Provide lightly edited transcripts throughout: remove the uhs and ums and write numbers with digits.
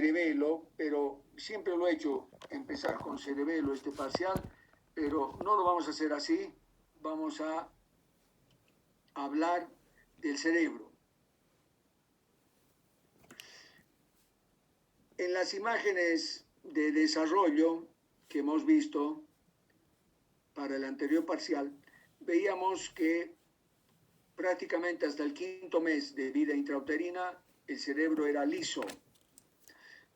cerebelo, pero siempre lo he hecho, empezar con cerebelo este parcial, pero no lo vamos a hacer así, vamos a hablar del cerebro. En las imágenes de desarrollo que hemos visto para el anterior parcial, veíamos que prácticamente hasta el 5º mes de vida intrauterina el cerebro era liso.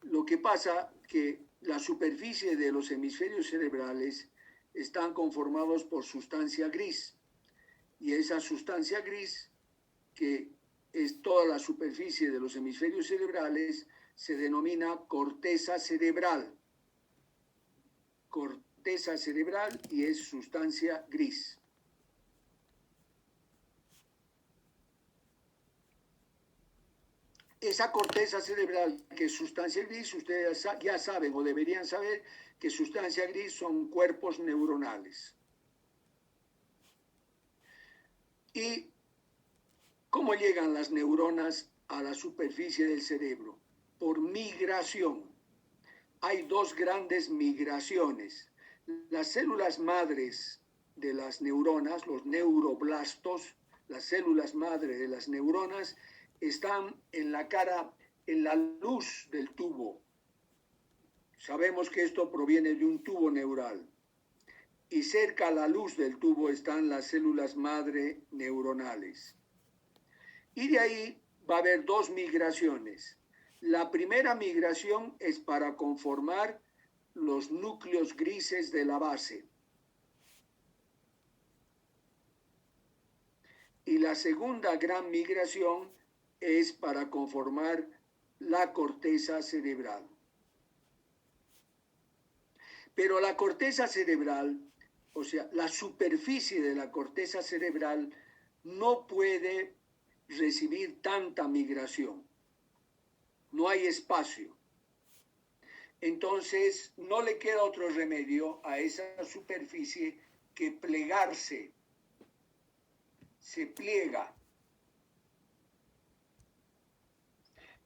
Lo que pasa que la superficie de los hemisferios cerebrales están conformados por sustancia gris, y esa sustancia gris, que es toda la superficie de los hemisferios cerebrales, se denomina corteza cerebral. Corteza cerebral, y es sustancia gris. Esa corteza cerebral, que es sustancia gris, ustedes ya saben o deberían saber que sustancia gris son cuerpos neuronales. ¿Y cómo llegan las neuronas a la superficie del cerebro? Por migración. Hay dos grandes migraciones. Las células madres de las neuronas, los neuroblastos, las células madre de las neuronas, están en la cara, en la luz del tubo. Sabemos que esto proviene de un tubo neural. Y cerca a la luz del tubo están las células madre neuronales. Y de ahí va a haber dos migraciones. La primera migración es para conformar los núcleos grises de la base. Y la segunda gran migración es para conformar la corteza cerebral. Pero la corteza cerebral, o sea, la superficie de la corteza cerebral, no puede recibir tanta migración. No hay espacio. Entonces, no le queda otro remedio a esa superficie que plegarse. Se pliega.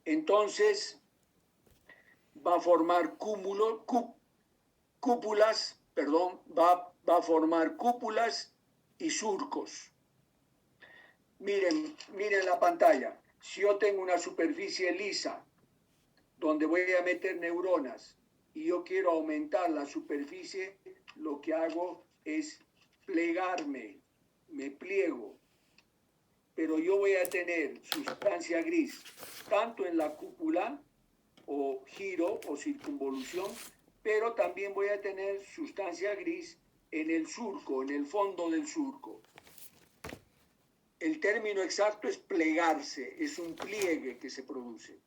Entonces, va a formar cúpulas, va a formar cúpulas y surcos. Miren la pantalla. Si yo tengo una superficie lisa, donde voy a meter neuronas, y yo quiero aumentar la superficie, lo que hago es plegarme, me pliego. Pero yo voy a tener sustancia gris, tanto en la cúpula, o giro, o circunvolución, pero también voy a tener sustancia gris en el surco, en el fondo del surco. El término exacto es plegarse, es un pliegue que se produce.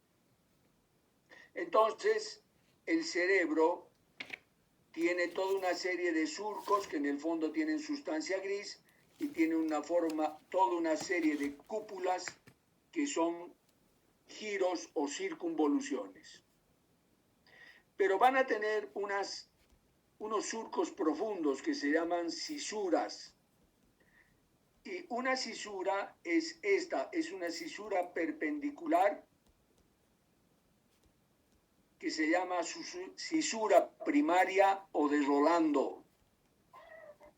Entonces, el cerebro tiene toda una serie de surcos que en el fondo tienen sustancia gris y tiene toda una serie de cúpulas que son giros o circunvoluciones. Pero van a tener unos surcos profundos que se llaman cisuras. Y una cisura es esta, es una cisura perpendicular que se llama cisura primaria o de Rolando.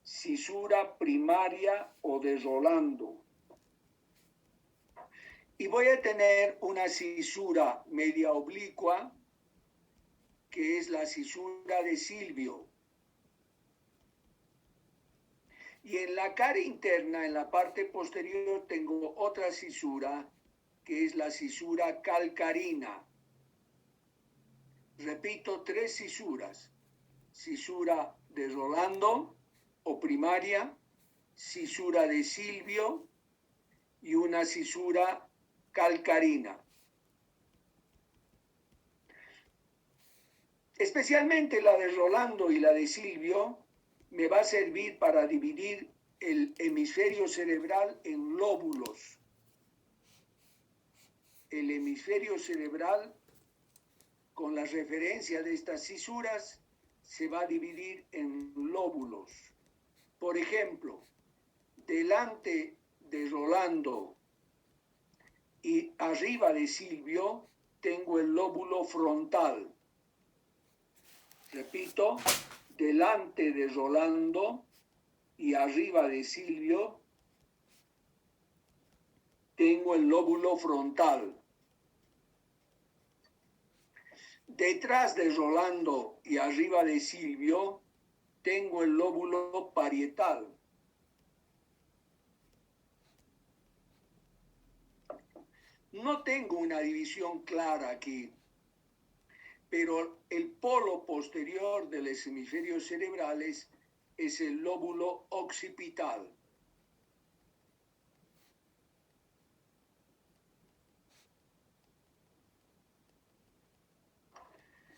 Cisura primaria o de Rolando. Y voy a tener una cisura media oblicua, que es la cisura de Silvio. Y en la cara interna, en la parte posterior, tengo otra cisura, que es la cisura calcarina. Repito, 3 cisuras. Cisura de Rolando o primaria, cisura de Silvio y una cisura calcarina. Especialmente la de Rolando y la de Silvio me va a servir para dividir el hemisferio cerebral en lóbulos. El hemisferio cerebral, con la referencia de estas cisuras, se va a dividir en lóbulos. Por ejemplo, delante de Rolando y arriba de Silvio tengo el lóbulo frontal. Repito, delante de Rolando y arriba de Silvio, tengo el lóbulo frontal. Detrás de Rolando y arriba de Silvio, tengo el lóbulo parietal. No tengo una división clara aquí, pero el polo posterior de los hemisferios cerebrales es el lóbulo occipital.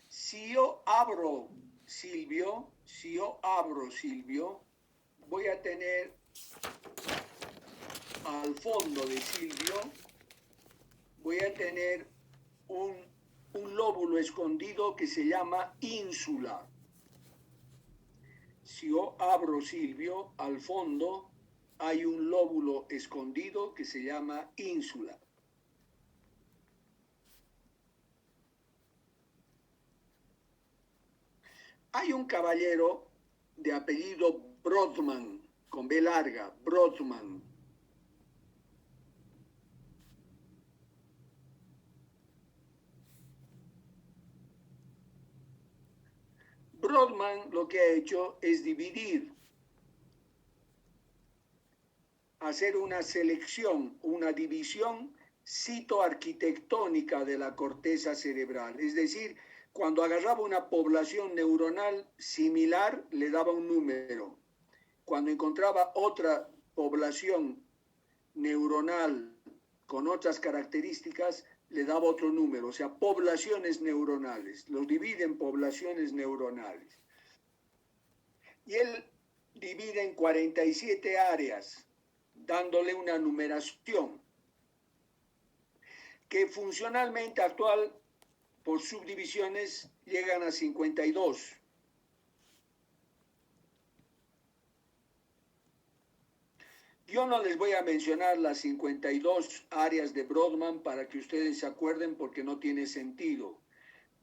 Si yo abro Silvio, voy a tener al fondo de Silvio, voy a tener un lóbulo escondido que se llama ínsula. Si yo abro Silvio, al fondo hay un lóbulo escondido que se llama ínsula. Hay un caballero de apellido Brodmann, con B larga, Brodmann. Brodmann lo que ha hecho es dividir, hacer una selección, una división citoarquitectónica de la corteza cerebral. Es decir, cuando agarraba una población neuronal similar, le daba un número. Cuando encontraba otra población neuronal con otras características, le daba otro número, o sea, poblaciones neuronales, los divide en poblaciones neuronales. Y él divide en 47 áreas, dándole una numeración, que funcionalmente actual, por subdivisiones, llegan a 52. Yo no les voy a mencionar las 52 áreas de Brodmann para que ustedes se acuerden porque no tiene sentido.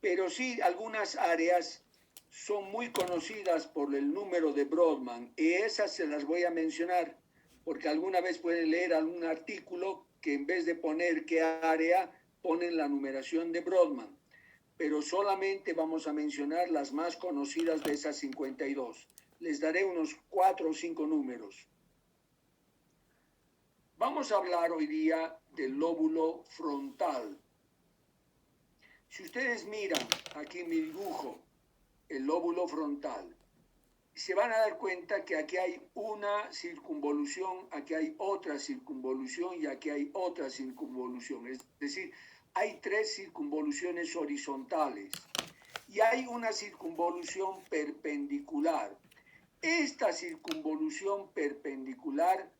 Pero sí, algunas áreas son muy conocidas por el número de Brodmann y esas se las voy a mencionar porque alguna vez pueden leer algún artículo que en vez de poner qué área, ponen la numeración de Brodmann. Pero solamente vamos a mencionar las más conocidas de esas 52. Les daré unos 4 o 5 números. Vamos a hablar hoy día del lóbulo frontal. Si ustedes miran aquí en mi dibujo, el lóbulo frontal, se van a dar cuenta que aquí hay una circunvolución, aquí hay otra circunvolución y aquí hay otra circunvolución. Es decir, hay 3 circunvoluciones horizontales y hay una circunvolución perpendicular. Esta circunvolución perpendicular,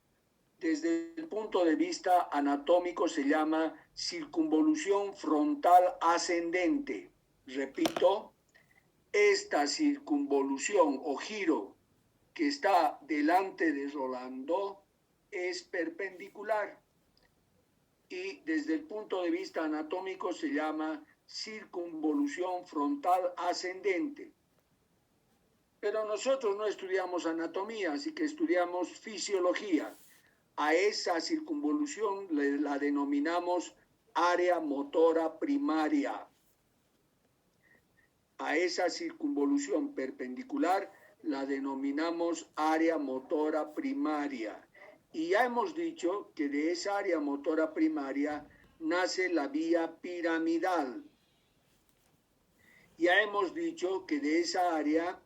desde el punto de vista anatómico, se llama circunvolución frontal ascendente. Repito, esta circunvolución o giro que está delante de Rolando es perpendicular y desde el punto de vista anatómico se llama circunvolución frontal ascendente. Pero nosotros no estudiamos anatomía, así que estudiamos fisiología. A esa circunvolución la denominamos área motora primaria. A esa circunvolución perpendicular la denominamos área motora primaria. Y ya hemos dicho que de esa área motora primaria nace la vía piramidal. Ya hemos dicho que de esa área,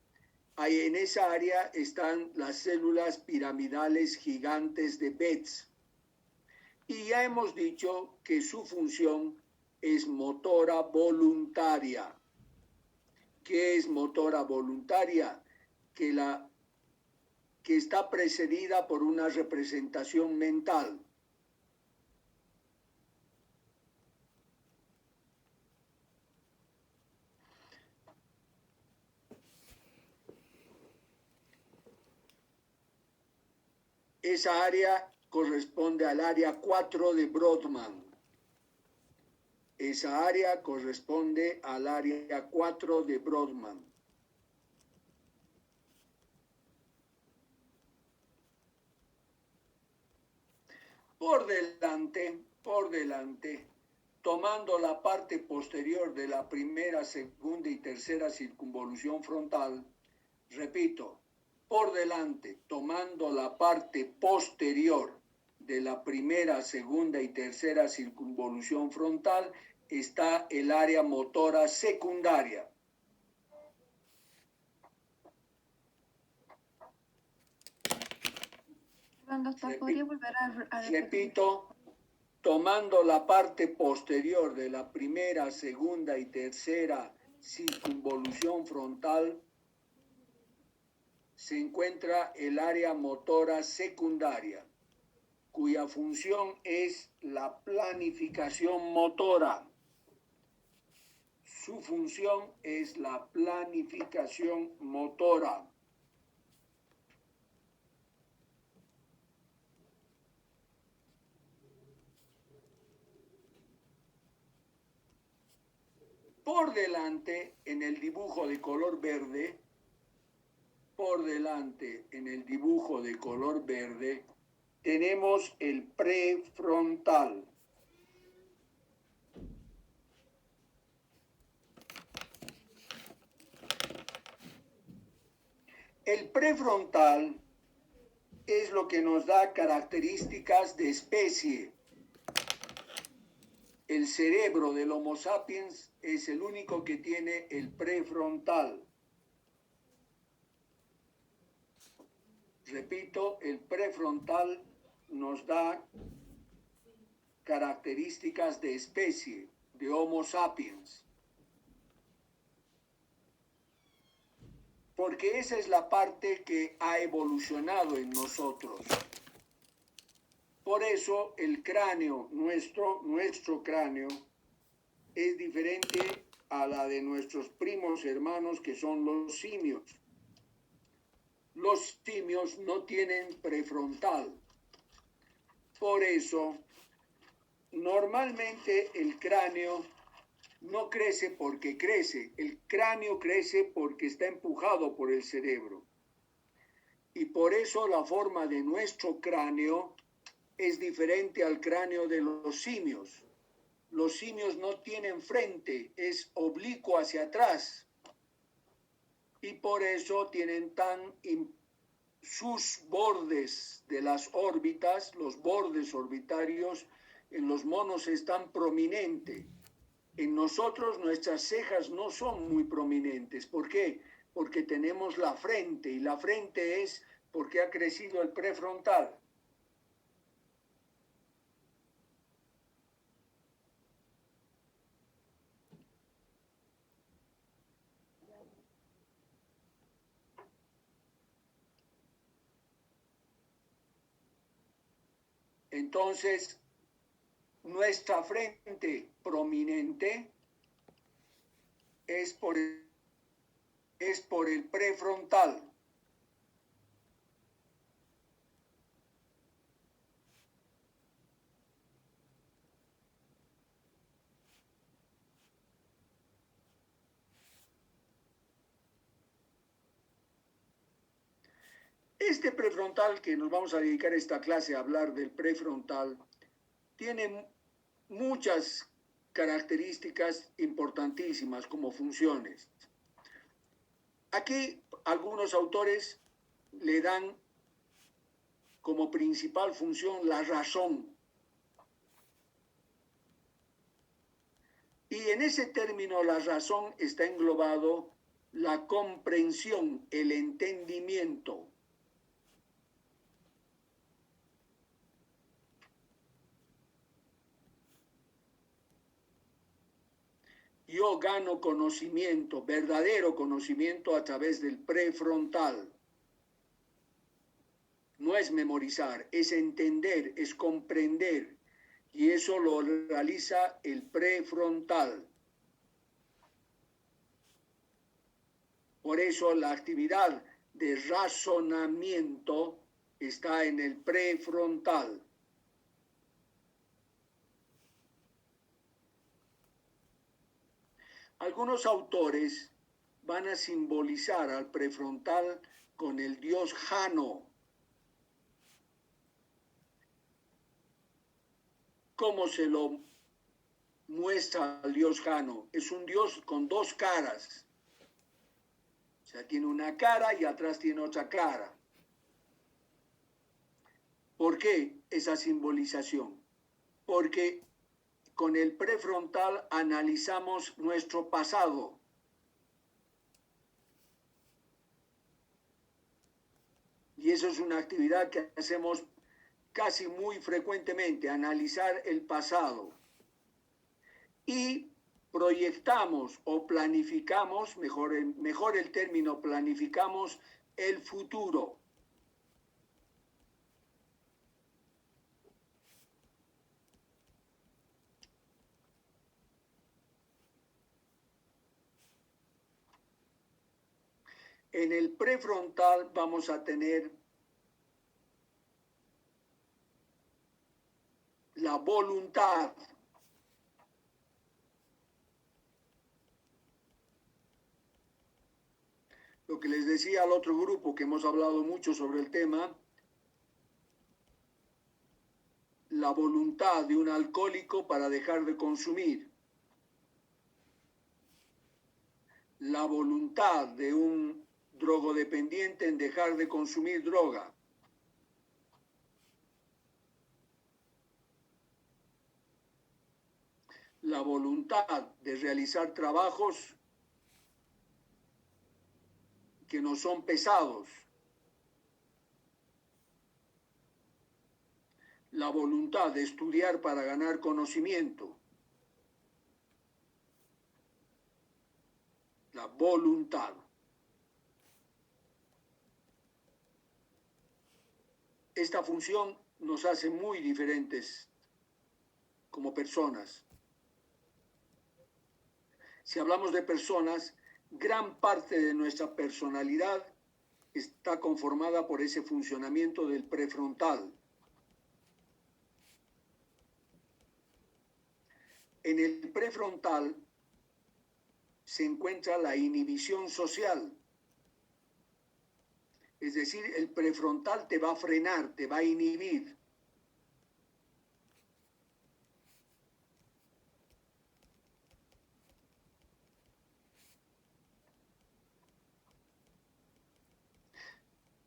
en esa área están las células piramidales gigantes de Betz. Y ya hemos dicho que su función es motora voluntaria. ¿Qué es motora voluntaria? Que está precedida por una representación mental. Esa área corresponde al área 4 de Brodmann. Esa área corresponde al área 4 de Brodmann. Por delante, tomando la parte posterior de la primera, segunda y tercera circunvolución frontal, repito, por delante, tomando la parte posterior de la primera, segunda y tercera circunvolución frontal, está el área motora secundaria. ¿Podría volver a repito, tomando la parte posterior de la primera, segunda y tercera circunvolución frontal, se encuentra el área motora secundaria, cuya función es la planificación motora. Su función es la planificación motora. Por delante, en el dibujo de color verde, tenemos el prefrontal. El prefrontal es lo que nos da características de especie. El cerebro del Homo sapiens es el único que tiene el prefrontal. Repito, el prefrontal nos da características de especie, de Homo sapiens. Porque esa es la parte que ha evolucionado en nosotros. Por eso el cráneo, nuestro cráneo, es diferente a la de nuestros primos hermanos que son los simios. Los simios no tienen prefrontal. Por eso, normalmente el cráneo no crece porque crece. El cráneo crece porque está empujado por el cerebro. Y por eso la forma de nuestro cráneo es diferente al cráneo de los simios. Los simios no tienen frente, es oblicuo hacia atrás. Y por eso tienen sus bordes de las órbitas, los bordes orbitarios, en los monos están prominentes. En nosotros nuestras cejas no son muy prominentes. ¿Por qué? Porque tenemos la frente, y la frente es porque ha crecido el prefrontal. Entonces, nuestra frente prominente es por el prefrontal. Este prefrontal, que nos vamos a dedicar esta clase a hablar del prefrontal, tiene muchas características importantísimas como funciones. Aquí algunos autores le dan como principal función la razón. Y en ese término la razón está englobado la comprensión, el entendimiento. Yo gano conocimiento, verdadero conocimiento a través del prefrontal. No es memorizar, es entender, es comprender. Y eso lo realiza el prefrontal. Por eso la actividad de razonamiento está en el prefrontal. Algunos autores van a simbolizar al prefrontal con el dios Jano. ¿Cómo se lo muestra al dios Jano? Es un dios con dos caras. O sea, tiene una cara y atrás tiene otra cara. ¿Por qué esa simbolización? Porque con el prefrontal analizamos nuestro pasado. Y eso es una actividad que hacemos casi muy frecuentemente, analizar el pasado. Y proyectamos o planificamos, mejor el término, planificamos el futuro. En el prefrontal vamos a tener la voluntad. Lo que les decía al otro grupo que hemos hablado mucho sobre el tema, la voluntad de un alcohólico para dejar de consumir, la voluntad de un drogodependiente en dejar de consumir droga, la voluntad de realizar trabajos que no son pesados, la voluntad de estudiar para ganar conocimiento, la voluntad. Esta función nos hace muy diferentes como personas. Si hablamos de personas, gran parte de nuestra personalidad está conformada por ese funcionamiento del prefrontal. En el prefrontal se encuentra la inhibición social. Es decir, el prefrontal te va a frenar, te va a inhibir.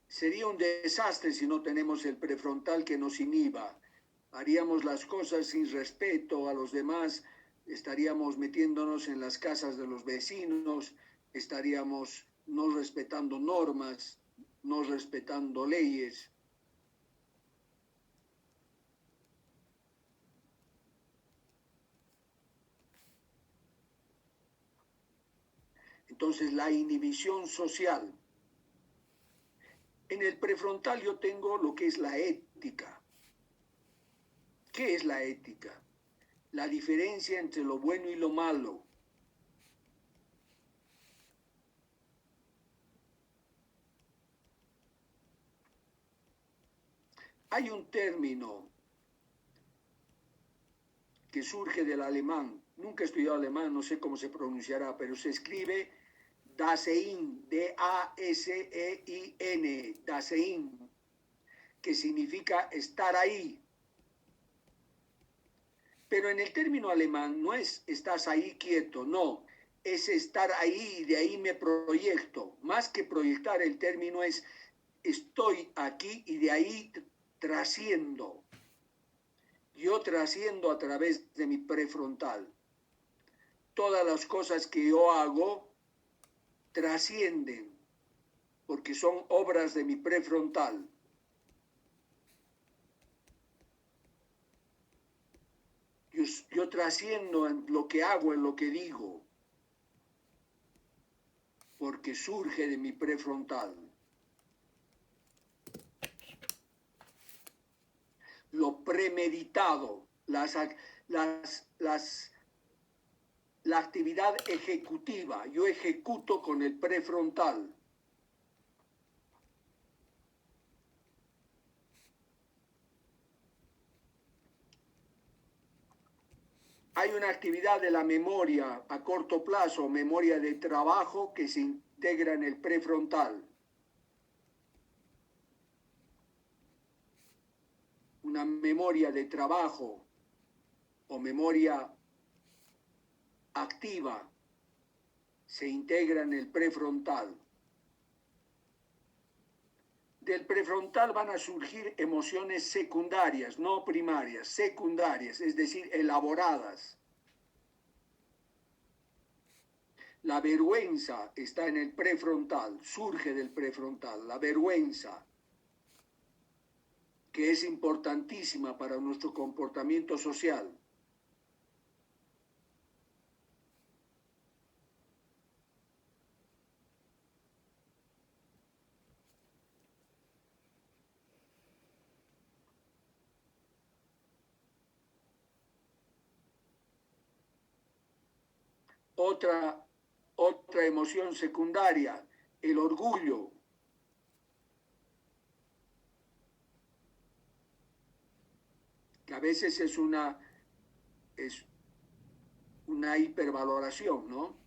Sería un desastre si no tenemos el prefrontal que nos inhiba. Haríamos las cosas sin respeto a los demás, estaríamos metiéndonos en las casas de los vecinos, estaríamos no respetando normas, no respetando leyes. Entonces, la inhibición social. En el prefrontal yo tengo lo que es la ética. ¿Qué es la ética? La diferencia entre lo bueno y lo malo. Hay un término que surge del alemán. Nunca he estudiado alemán, no sé cómo se pronunciará, pero se escribe Dasein, D-A-S-E-I-N, Dasein, que significa estar ahí. Pero en el término alemán no es estás ahí quieto, no, es estar ahí y de ahí me proyecto. Más que proyectar, el término es estoy aquí y de ahí trasciendo. Yo trasciendo a través de mi prefrontal. Todas las cosas que yo hago trascienden porque son obras de mi prefrontal. Yo trasciendo en lo que hago, en lo que digo, porque surge de mi prefrontal. Lo premeditado, la actividad ejecutiva, yo ejecuto con el prefrontal. Hay una actividad de la memoria a corto plazo, memoria de trabajo, que se integra en el prefrontal. Una memoria de trabajo o memoria activa se integra en el prefrontal. Del prefrontal van a surgir emociones secundarias, no primarias, secundarias, es decir, elaboradas. La vergüenza está en el prefrontal, surge del prefrontal, la vergüenza, que es importantísima para nuestro comportamiento social. Otra emoción secundaria, el orgullo. Que a veces es una hipervaloración, ¿no?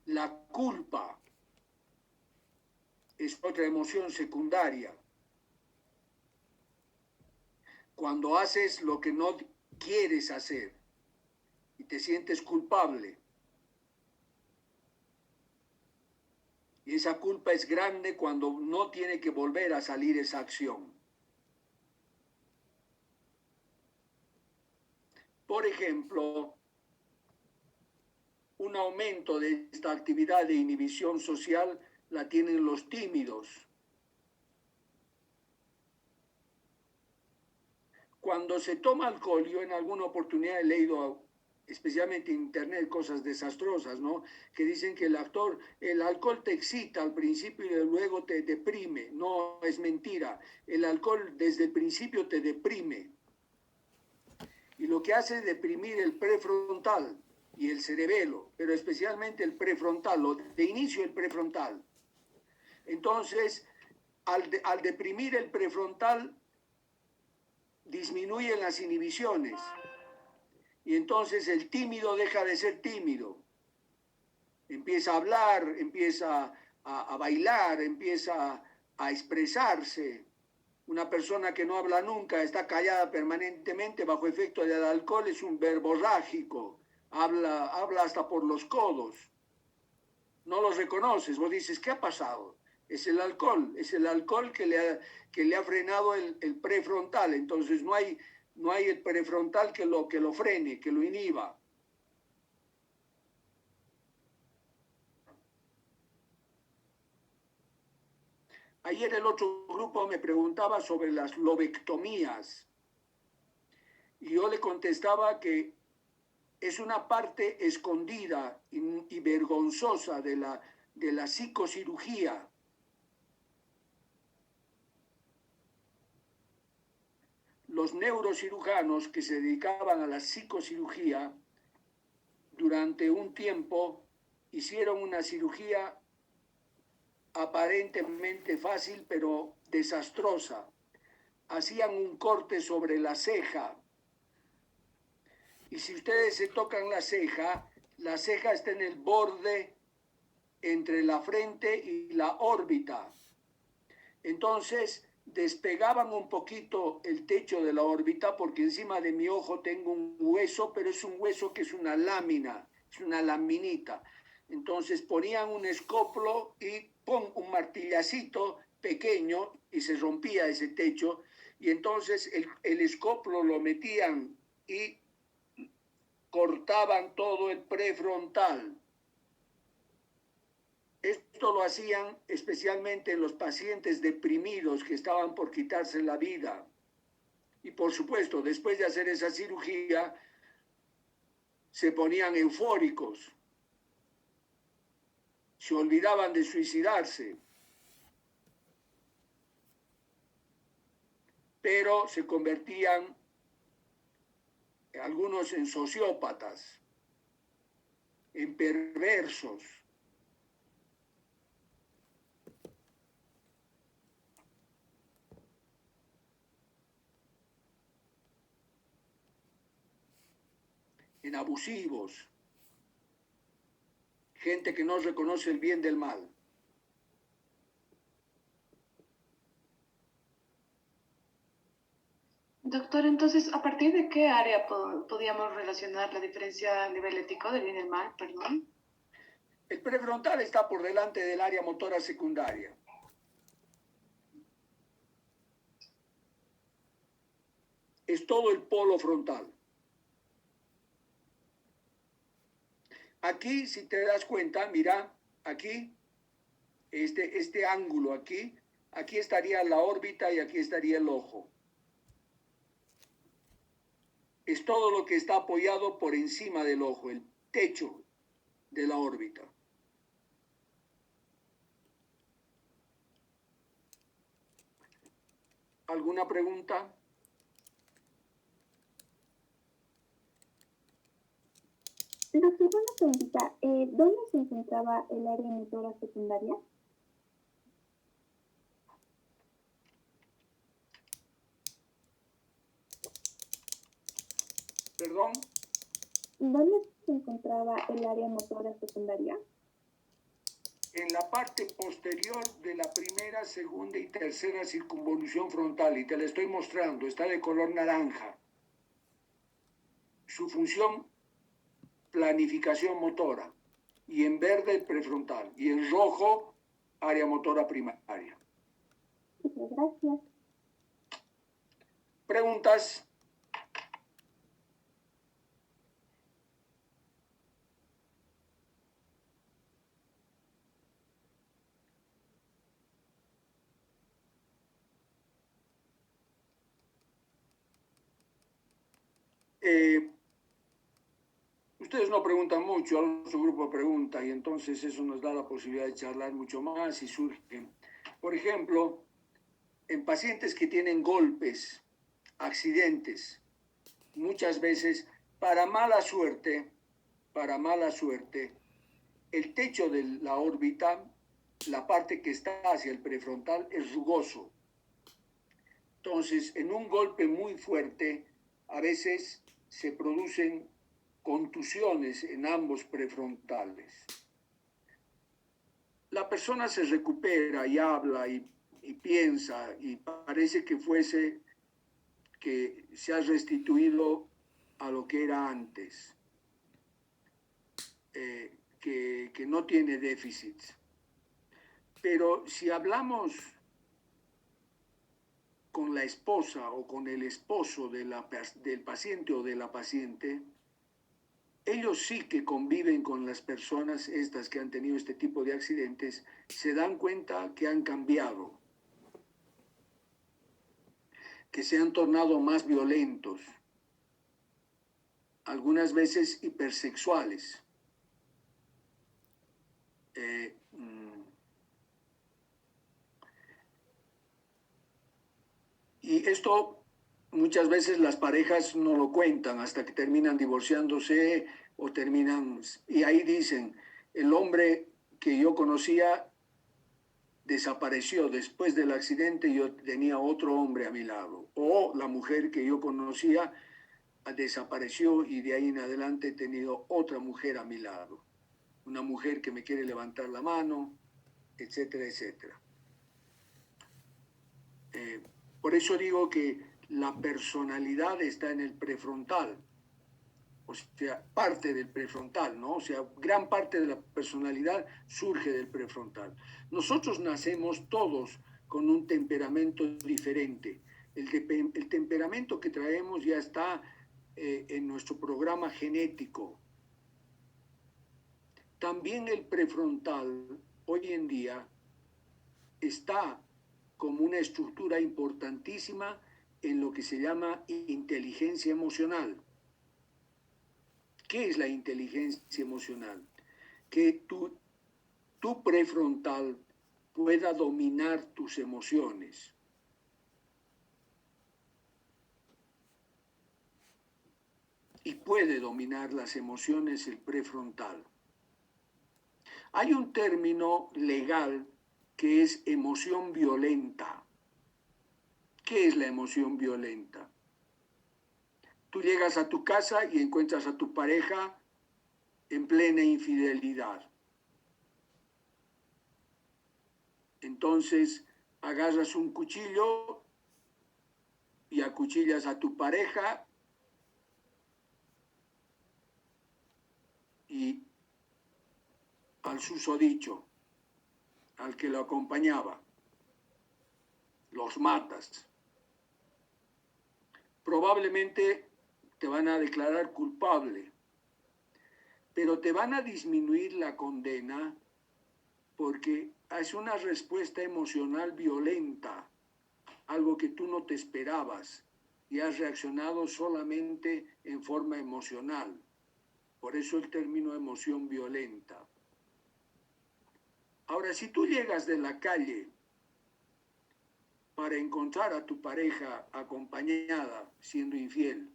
La culpa es otra emoción secundaria. Cuando haces lo que no quieres hacer y te sientes culpable. Y esa culpa es grande cuando no tiene que volver a salir esa acción. Por ejemplo, un aumento de esta actividad de inhibición social la tienen los tímidos. Cuando se toma alcohol, yo en alguna oportunidad he leído, especialmente en internet, cosas desastrosas, ¿no? Que dicen que el alcohol te excita al principio y luego te deprime. No, es mentira. El alcohol desde el principio te deprime. Y lo que hace es deprimir el prefrontal y el cerebelo, pero especialmente el prefrontal, de inicio el prefrontal. Entonces, al deprimir el prefrontal, disminuyen las inhibiciones y entonces el tímido deja de ser tímido, empieza a hablar, empieza a bailar, empieza a expresarse. Una persona que no habla nunca, está callada permanentemente bajo efecto del alcohol, es un verborrágico, habla hasta por los codos, no los reconoces, vos dices, ¿qué ha pasado? Es el alcohol que le ha frenado el prefrontal. Entonces no hay el prefrontal que lo frene, que lo inhiba. Ayer el otro grupo me preguntaba sobre las lobectomías y yo le contestaba que es una parte escondida y vergonzosa de la psicocirugía. Los neurocirujanos que se dedicaban a la psicocirugía durante un tiempo hicieron una cirugía aparentemente fácil pero desastrosa. Hacían un corte sobre la ceja y si ustedes se tocan la ceja está en el borde entre la frente y la órbita. Entonces despegaban un poquito el techo de la órbita porque encima de mi ojo tengo un hueso, pero es un hueso que es una lámina, es una laminita. Entonces ponían un escoplo y un martillacito pequeño y se rompía ese techo y entonces el escoplo lo metían y cortaban todo el prefrontal. Esto lo hacían especialmente en los pacientes deprimidos que estaban por quitarse la vida. Y por supuesto, después de hacer esa cirugía, se ponían eufóricos, se olvidaban de suicidarse, pero se convertían algunos en sociópatas, en perversos. en abusivos, gente que no reconoce el bien del mal. Doctor, entonces, ¿a partir de qué área podíamos relacionar la diferencia a nivel ético del bien y el mal? Perdón. El prefrontal está por delante del área motora secundaria. Es todo el polo frontal. Aquí, si te das cuenta, mira, aquí, este ángulo aquí estaría la órbita y aquí estaría el ojo. Es todo lo que está apoyado por encima del ojo, el techo de la órbita. ¿Alguna pregunta? Doctor, una preguntita. ¿Dónde se encontraba el área motora secundaria? ¿Perdón? ¿Dónde se encontraba el área motora secundaria? En la parte posterior de la primera, segunda y tercera circunvolución frontal, y te la estoy mostrando, está de color naranja. Su función, planificación motora, y en verde el prefrontal, y en rojo, área motora primaria. Muchas gracias. ¿Preguntas? Ustedes no preguntan mucho, su grupo pregunta y entonces eso nos da la posibilidad de charlar mucho más y surgen. Por ejemplo, en pacientes que tienen golpes, accidentes, muchas veces, para mala suerte, el techo de la órbita, la parte que está hacia el prefrontal, es rugoso. Entonces, en un golpe muy fuerte, a veces se producen contusiones en ambos prefrontales. La persona se recupera y habla y piensa y parece que se ha restituido a lo que era antes, que no tiene déficits. Pero si hablamos con la esposa o con el esposo del paciente o de la paciente, ellos sí que conviven con las personas estas que han tenido este tipo de accidentes, se dan cuenta que han cambiado, que se han tornado más violentos, algunas veces hipersexuales. Y esto muchas veces las parejas no lo cuentan hasta que terminan divorciándose o terminan, y ahí dicen, el hombre que yo conocía desapareció después del accidente, yo tenía otro hombre a mi lado, o la mujer que yo conocía desapareció y de ahí en adelante he tenido otra mujer a mi lado, una mujer que me quiere levantar la mano, etcétera, etcétera. Por eso digo que la personalidad está en el prefrontal, o sea, parte del prefrontal, ¿no? O sea, gran parte de la personalidad surge del prefrontal. Nosotros nacemos todos con un temperamento diferente. El temperamento que traemos ya está en nuestro programa genético. También el prefrontal hoy en día está como una estructura importantísima en lo que se llama inteligencia emocional. ¿Qué es la inteligencia emocional? Que tu prefrontal pueda dominar tus emociones. Y puede dominar las emociones el prefrontal. Hay un término legal que es emoción violenta. ¿Qué es la emoción violenta? Tú llegas a tu casa y encuentras a tu pareja en plena infidelidad. Entonces agarras un cuchillo y acuchillas a tu pareja y al susodicho, al que lo acompañaba, los matas. Probablemente te van a declarar culpable, pero te van a disminuir la condena porque es una respuesta emocional violenta, algo que tú no te esperabas y has reaccionado solamente en forma emocional. Por eso el término emoción violenta. Ahora, si tú llegas de la calle para encontrar a tu pareja acompañada siendo infiel,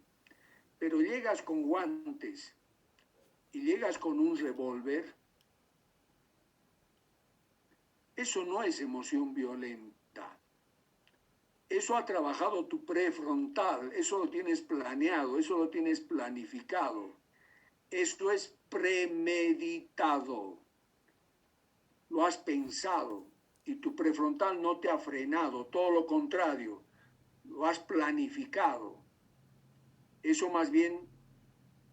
pero llegas con guantes y llegas con un revólver, eso no es emoción violenta. Eso ha trabajado tu prefrontal, eso lo tienes planeado, eso lo tienes planificado. Esto es premeditado. Lo has pensado y tu prefrontal no te ha frenado, todo lo contrario, lo has planificado. Eso más bien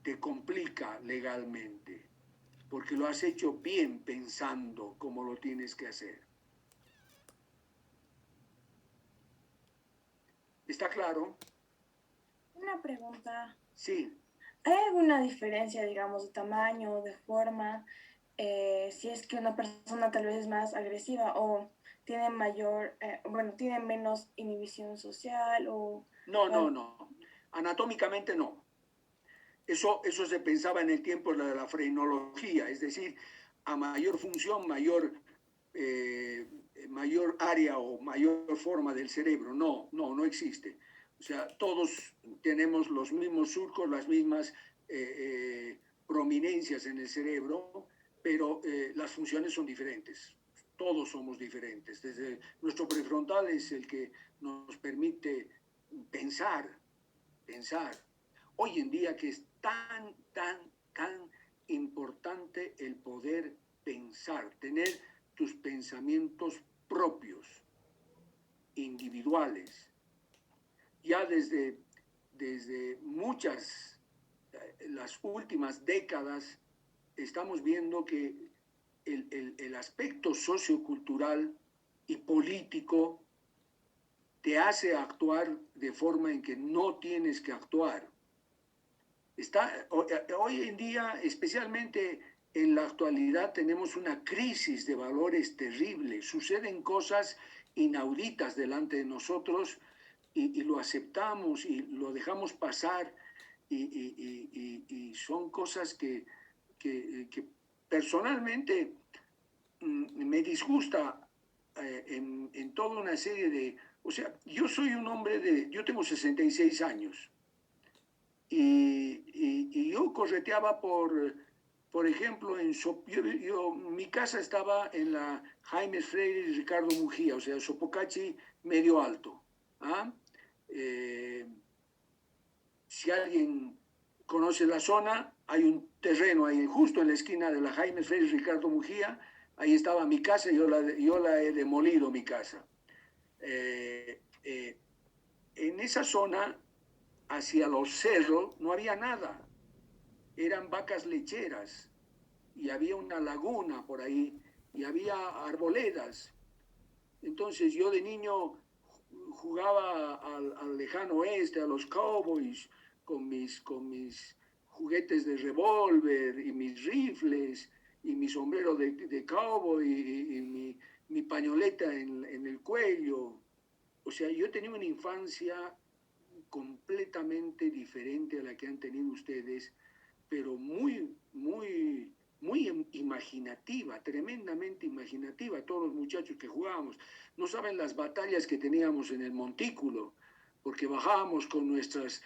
te complica legalmente, porque lo has hecho bien pensando cómo lo tienes que hacer. ¿Está claro? Una pregunta. Sí. ¿Hay alguna diferencia, digamos, de tamaño, de forma, si es que una persona tal vez es más agresiva o tiene tiene menos inhibición social o... No. Anatómicamente no. Eso se pensaba en el tiempo de la frenología, es decir, a mayor función, mayor área o mayor forma del cerebro. No existe. O sea, todos tenemos los mismos surcos, las mismas prominencias en el cerebro, pero las funciones son diferentes. Todos somos diferentes. Desde nuestro prefrontal es el que nos permite pensar. Hoy en día que es tan importante el poder pensar, tener tus pensamientos propios, individuales. Ya desde las últimas décadas, estamos viendo que el aspecto sociocultural y político te hace actuar de forma en que no tienes que actuar. Hoy en día, especialmente en la actualidad, tenemos una crisis de valores terrible. Suceden cosas inauditas delante de nosotros y lo aceptamos y lo dejamos pasar y son cosas que personalmente me disgusta en toda una serie de... O sea, yo soy un hombre yo tengo 66 años y yo correteaba por ejemplo, mi casa estaba en la Jaime Freire y Ricardo Mujía, o sea, Sopocachi medio alto. ¿Ah? Si alguien conoce la zona, hay un terreno ahí justo en la esquina de la Jaime Freire y Ricardo Mujía, ahí estaba mi casa y yo la he demolido, mi casa. En esa zona, hacia los cerros, no había nada. Eran vacas lecheras y había una laguna por ahí y había arboledas. Entonces yo de niño jugaba al lejano oeste, a los cowboys, con mis juguetes de revólver y mis rifles y mi sombrero de cowboy y mi pañoleta en el cuello. O sea, yo tenía una infancia completamente diferente a la que han tenido ustedes, pero muy imaginativa, tremendamente imaginativa. Todos los muchachos que jugábamos, no saben las batallas que teníamos en el montículo, porque bajábamos con nuestras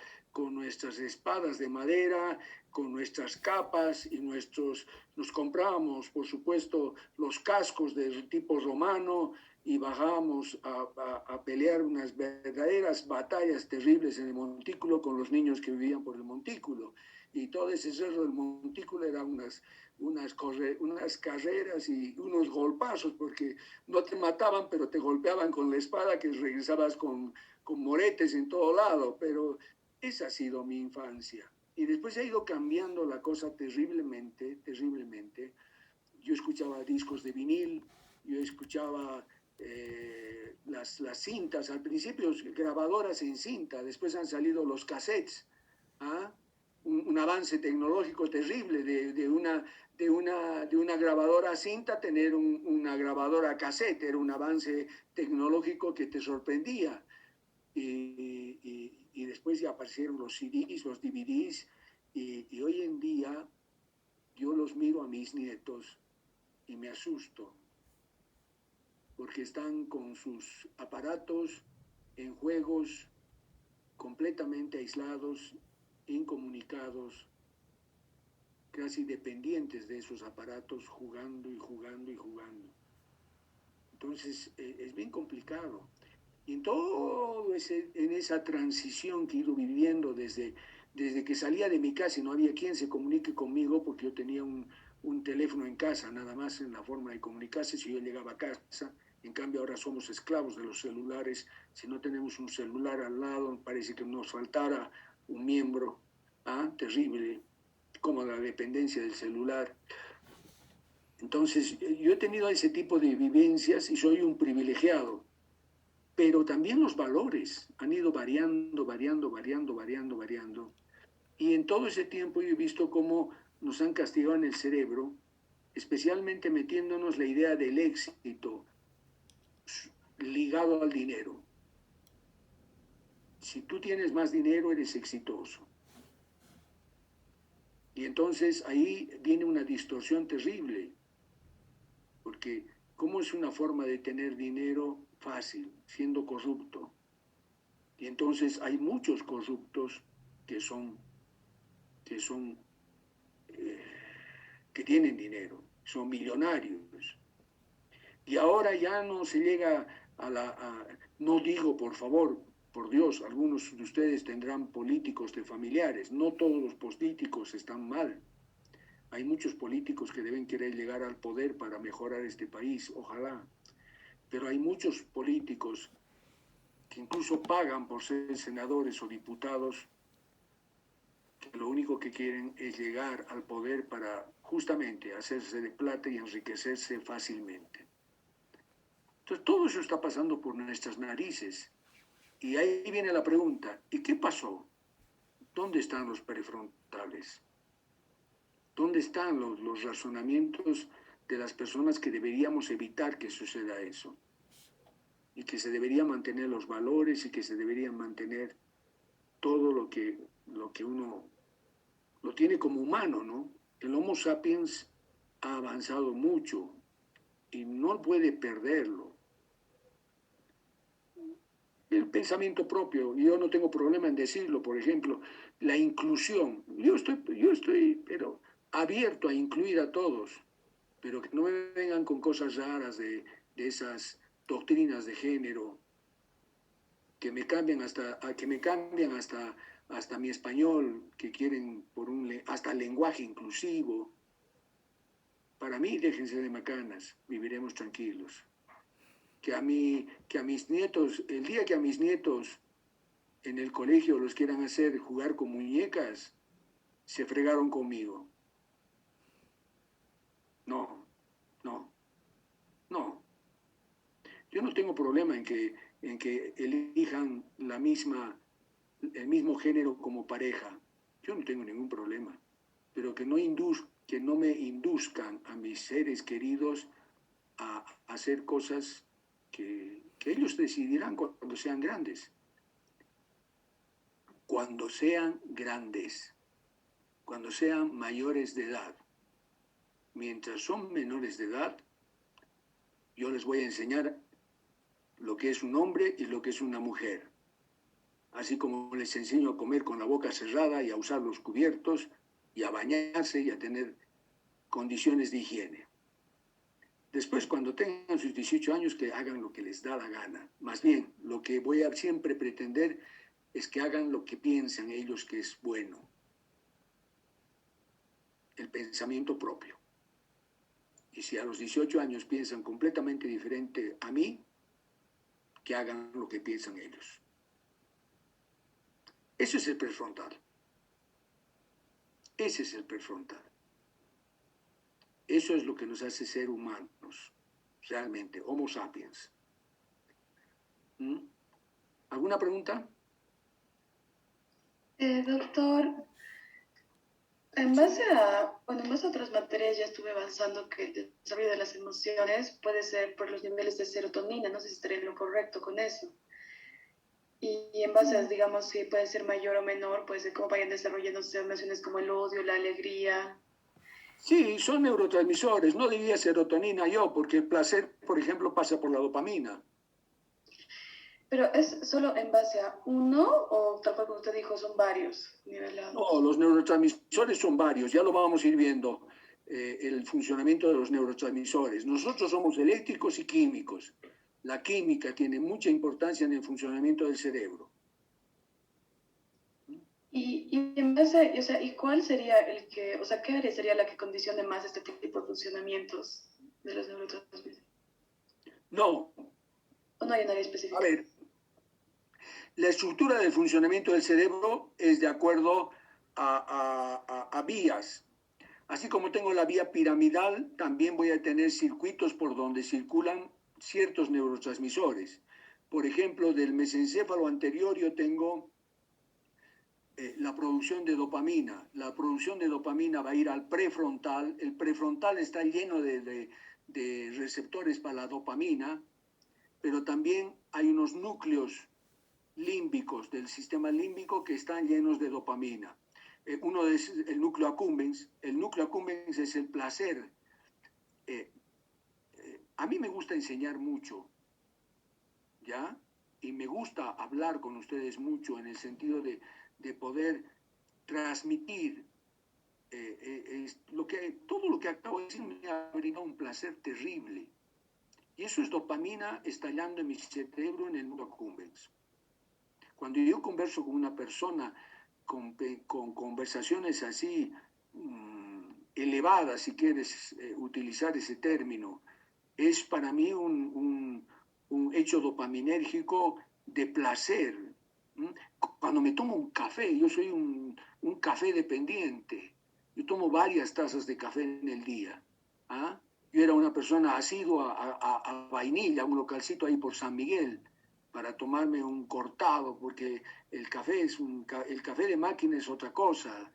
espadas de madera, con nuestras capas y nos comprábamos, por supuesto, los cascos del tipo romano y bajábamos a pelear unas verdaderas batallas terribles en el montículo con los niños que vivían por el montículo. Y todo ese cerro del montículo eran unas carreras y unos golpazos, porque no te mataban, pero te golpeaban con la espada, que regresabas con moretes en todo lado. Pero esa ha sido mi infancia. Y después ha ido cambiando la cosa terriblemente, terriblemente. Yo escuchaba discos de vinil, yo escuchaba las cintas, al principio grabadoras en cinta, después han salido los cassettes, ¿ah? Un avance tecnológico terrible de una grabadora cinta tener una grabadora cassette, era un avance tecnológico que te sorprendía. Y después ya aparecieron los CDs, los DVDs, y hoy en día yo los miro a mis nietos y me asusto, porque están con sus aparatos en juegos completamente aislados, incomunicados, casi dependientes de esos aparatos, jugando y jugando y jugando. Entonces es bien complicado. Y en esa transición que he ido viviendo desde que salía de mi casa y no había quien se comunique conmigo, porque yo tenía un teléfono en casa, nada más en la forma de comunicarse si yo llegaba a casa. En cambio ahora somos esclavos de los celulares. Si no tenemos un celular al lado, parece que nos faltara un miembro. Terrible, como la dependencia del celular. Entonces yo he tenido ese tipo de vivencias y soy un privilegiado. Pero también los valores han ido variando, variando, variando, variando, variando. Y en todo ese tiempo yo he visto cómo nos han castigado en el cerebro, especialmente metiéndonos la idea del éxito ligado al dinero. Si tú tienes más dinero, eres exitoso. Y entonces ahí viene una distorsión terrible, porque ¿cómo es una forma de tener dinero fácil, siendo corrupto? Y entonces hay muchos corruptos que tienen dinero, son millonarios. Y ahora ya no se llega no digo, por favor, por Dios, algunos de ustedes tendrán políticos de familiares, no todos los políticos están mal. Hay muchos políticos que deben querer llegar al poder para mejorar este país, ojalá. Pero hay muchos políticos que incluso pagan por ser senadores o diputados, que lo único que quieren es llegar al poder para justamente hacerse de plata y enriquecerse fácilmente. Entonces todo eso está pasando por nuestras narices. Y ahí viene la pregunta, ¿y qué pasó? ¿Dónde están los prefrontales? ¿Dónde están los razonamientos de las personas que deberíamos evitar que suceda eso? Y que se deberían mantener los valores y que se deberían mantener todo lo que uno lo tiene como humano, ¿no? El Homo sapiens ha avanzado mucho y no puede perderlo. El pensamiento propio, yo no tengo problema en decirlo, por ejemplo, la inclusión. Yo estoy, pero abierto a incluir a todos, pero que no me vengan con cosas raras de esas doctrinas de género que me cambian hasta mi español, que quieren hasta lenguaje inclusivo. Para mí, déjense de macanas, viviremos tranquilos. Que a mis nietos, el día que a mis nietos en el colegio los quieran hacer jugar con muñecas, se fregaron conmigo. No. Yo no tengo problema en que elijan el mismo género como pareja. Yo no tengo ningún problema. Pero que no me induzcan a mis seres queridos a hacer cosas que ellos decidirán cuando sean grandes. Cuando sean grandes, cuando sean mayores de edad. Mientras son menores de edad, yo les voy a enseñar lo que es un hombre y lo que es una mujer. Así como les enseño a comer con la boca cerrada y a usar los cubiertos y a bañarse y a tener condiciones de higiene. Después, cuando tengan sus 18 años, que hagan lo que les da la gana. Más bien, lo que voy a siempre pretender es que hagan lo que piensan ellos que es bueno. El pensamiento propio. Y si a los 18 años piensan completamente diferente a mí, que hagan lo que piensan ellos. Eso es el prefrontal. Ese es el prefrontal. Eso es lo que nos hace ser humanos, realmente, Homo sapiens. ¿Mm? ¿Alguna pregunta? Doctor, en base a otras materias ya estuve avanzando que el desarrollo de las emociones puede ser por los niveles de serotonina, no sé si estaré en lo correcto con eso. Y en base a, digamos, si puede ser mayor o menor, puede ser cómo vayan desarrollándose emociones como el odio, la alegría. Sí, son neurotransmisores, no diría serotonina yo, porque el placer, por ejemplo, pasa por la dopamina. Pero ¿es solo en base a uno o tal cual como usted dijo, son varios nivelados? No, los neurotransmisores son varios, ya lo vamos a ir viendo, el funcionamiento de los neurotransmisores. Nosotros somos eléctricos y químicos. La química tiene mucha importancia en el funcionamiento del cerebro. Y en base, o sea, ¿y cuál sería el que, o sea, qué área sería la que condicione más este tipo de funcionamientos de los neurotransmisores? No, ¿O no hay un área a específica? ver, la estructura del funcionamiento del cerebro es de acuerdo a vías. Así como tengo la vía piramidal, también voy a tener circuitos por donde circulan ciertos neurotransmisores. Por ejemplo, del mesencéfalo anterior yo tengo la producción de dopamina. La producción de dopamina va a ir al prefrontal. El prefrontal está lleno de receptores para la dopamina, pero también hay unos núcleos límbicos del sistema límbico que están llenos de dopamina. Uno es el núcleo accumbens. El núcleo accumbens es el placer. A mí me gusta enseñar mucho, ¿ya? Y me gusta hablar con ustedes mucho en el sentido de poder transmitir todo lo que acabo de decir me ha brindado un placer terrible. Y eso es dopamina estallando en mi cerebro en el núcleo accumbens. Cuando yo converso con una persona con conversaciones así elevadas, si quieres utilizar ese término, es para mí un hecho dopaminérgico de placer. Cuando me tomo un café, yo soy un café dependiente. Yo tomo varias tazas de café en el día. ¿Ah? Yo era una persona asidua a Vainilla, un localcito ahí por San Miguel, para tomarme un cortado, porque el café el café de máquina es otra cosa.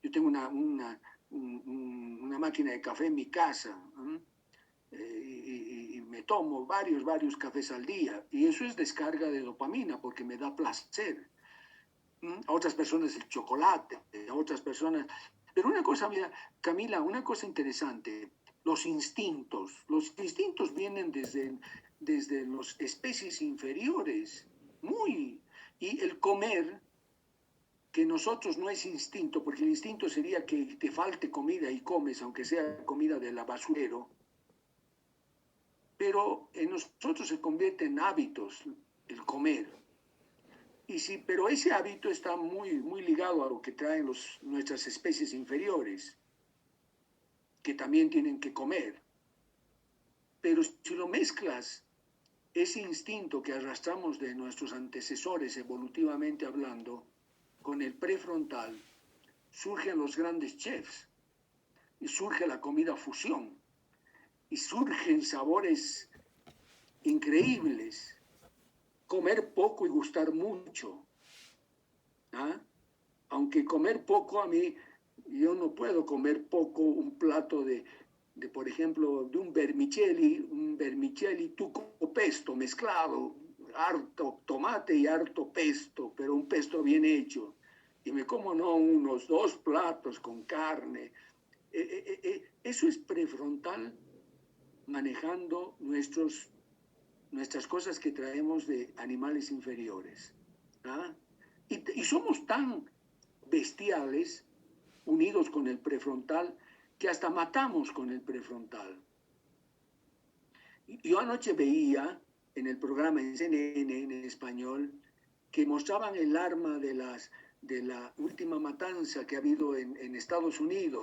Yo tengo una máquina de café en mi casa. Y me tomo varios cafés al día. Y eso es descarga de dopamina, porque me da placer. A otras personas el chocolate, a otras personas... Pero una cosa, mira, Camila, una cosa interesante, los instintos vienen desde las especies inferiores, y el comer, que nosotros no es instinto, porque el instinto sería que te falte comida y comes, aunque sea comida de la basurero, pero en nosotros se convierte en hábitos el comer. Pero ese hábito está muy ligado a lo que traen nuestras especies inferiores, que también tienen que comer. Pero si lo mezclas, ese instinto que arrastramos de nuestros antecesores evolutivamente hablando, con el prefrontal, surgen los grandes chefs, y surge la comida fusión, y surgen sabores increíbles. Comer poco y gustar mucho. ¿Ah? Aunque comer poco a mí, yo no puedo comer poco un plato por ejemplo, de un vermicelli tuco pesto mezclado, harto tomate y harto pesto, pero un pesto bien hecho. Y me como no unos 2 platos con carne. Eso es prefrontal manejando nuestras cosas que traemos de animales inferiores. ¿Ah? Y somos tan bestiales, unidos con el prefrontal, que hasta matamos con el prefrontal. Yo anoche veía en el programa en CNN, en español, que mostraban el arma de la última matanza que ha habido en Estados Unidos.